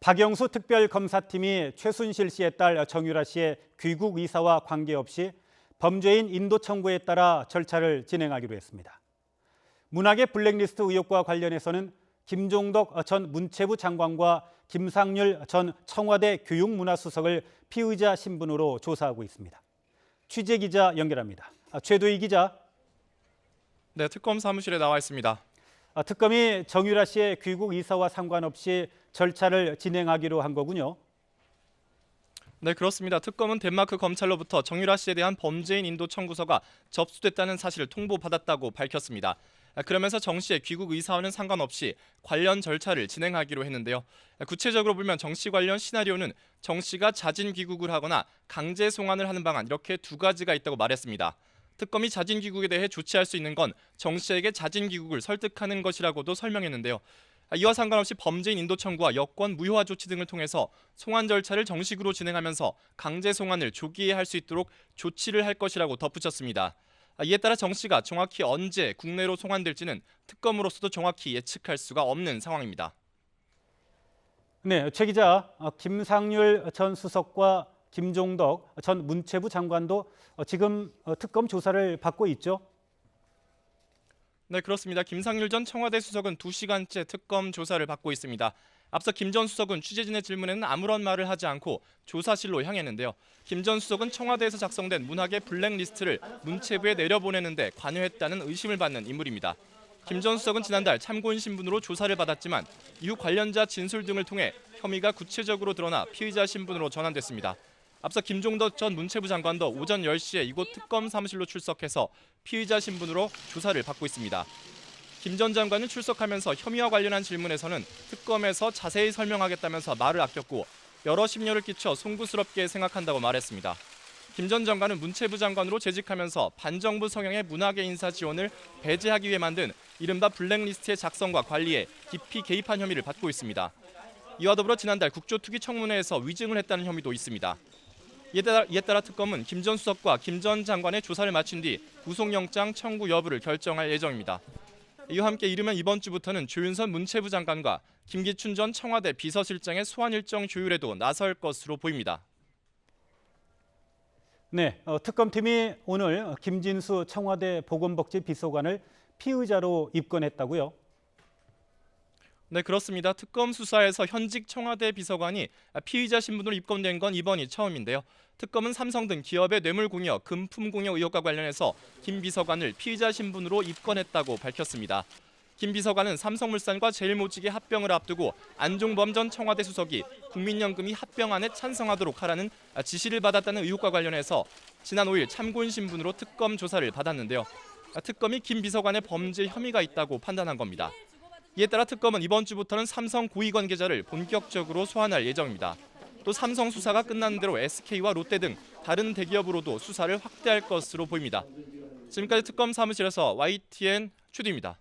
박영수 특별검사팀이 최순실 씨의 딸 정유라 씨의 귀국 이사와 관계없이 범죄인 인도 청구에 따라 절차를 진행하기로 했습니다. 문학의 블랙리스트 의혹과 관련해서는 김종덕 전 문체부 장관과 김상률 전 청와대 교육문화수석을 피의자 신분으로 조사하고 있습니다. 취재기자 연결합니다. 최도희 기자. 네, 특검 사무실에 나와 있습니다. 특검이 정유라 씨의 귀국 이사와 상관없이 절차를 진행하기로 한 거군요. 네, 그렇습니다. 특검은 덴마크 검찰로부터 정유라 씨에 대한 범죄인 인도 청구서가 접수됐다는 사실을 통보받았다고 밝혔습니다. 그러면서 정 씨의 귀국 의사와는 상관없이 관련 절차를 진행하기로 했는데요. 구체적으로 보면 정 씨 관련 시나리오는 정 씨가 자진 귀국을 하거나 강제 송환을 하는 방안, 이렇게 두 가지가 있다고 말했습니다. 특검이 자진 귀국에 대해 조치할 수 있는 건 정 씨에게 자진 귀국을 설득하는 것이라고도 설명했는데요. 이와 상관없이 범죄인 인도 청구와 여권 무효화 조치 등을 통해서 송환 절차를 정식으로 진행하면서 강제 송환을 조기에 할 수 있도록 조치를 할 것이라고 덧붙였습니다. 이에 따라 정 씨가 정확히 언제 국내로 송환될지는 특검으로서도 정확히 예측할 수가 없는 상황입니다. 네, 최 기자, 김상률 전 수석과 김종덕 전 문체부 장관도 지금 특검 조사를 받고 있죠? 네, 그렇습니다. 김상률 전 청와대 수석은 2시간째 특검 조사를 받고 있습니다. 앞서 김 전 수석은 취재진의 질문에는 아무런 말을 하지 않고 조사실로 향했는데요. 김 전 수석은 청와대에서 작성된 문학의 블랙리스트를 문체부에 내려보내는데 관여했다는 의심을 받는 인물입니다. 김 전 수석은 지난달 참고인 신분으로 조사를 받았지만 이후 관련자 진술 등을 통해 혐의가 구체적으로 드러나 피의자 신분으로 전환됐습니다. 앞서 김종덕 전 문체부 장관도 오전 10시에 이곳 특검 사무실로 출석해서 피의자 신분으로 조사를 받고 있습니다. 김 전 장관은 출석하면서 혐의와 관련한 질문에서는 특검에서 자세히 설명하겠다면서 말을 아꼈고 여러 심려를 끼쳐 송구스럽게 생각한다고 말했습니다. 김 전 장관은 문체부 장관으로 재직하면서 반정부 성향의 문학의 인사 지원을 배제하기 위해 만든 이른바 블랙리스트의 작성과 관리에 깊이 개입한 혐의를 받고 있습니다. 이와 더불어 지난달 국조특위 청문회에서 위증을 했다는 혐의도 있습니다. 이에 따라 특검은 김 전 수석과 김 전 장관의 조사를 마친 뒤 구속영장 청구 여부를 결정할 예정입니다. 이와 함께 이르면 이번 주부터는 조윤선 문체부 장관과 김기춘 전 청와대 비서실장의 소환 일정 조율에도 나설 것으로 보입니다. 네, 특검팀이 오늘 김진수 청와대 보건복지비서관을 피의자로 입건했다고요? 네, 그렇습니다. 특검 수사에서 현직 청와대 비서관이 피의자 신분으로 입건된 건 이번이 처음인데요. 특검은 삼성 등 기업의 뇌물공여, 금품공여 의혹과 관련해서 김 비서관을 피의자 신분으로 입건했다고 밝혔습니다. 김 비서관은 삼성물산과 제일모직의 합병을 앞두고 안종범 전 청와대 수석이 국민연금이 합병안에 찬성하도록 하라는 지시를 받았다는 의혹과 관련해서 지난 5일 참고인 신분으로 특검 조사를 받았는데요. 특검이 김 비서관의 범죄 혐의가 있다고 판단한 겁니다. 이에 따라 특검은 이번 주부터는 삼성 고위 관계자를 본격적으로 소환할 예정입니다. 또 삼성 수사가 끝나는 대로 SK와 롯데 등 다른 대기업으로도 수사를 확대할 것으로 보입니다. 지금까지 특검 사무실에서 YTN 최두입니다.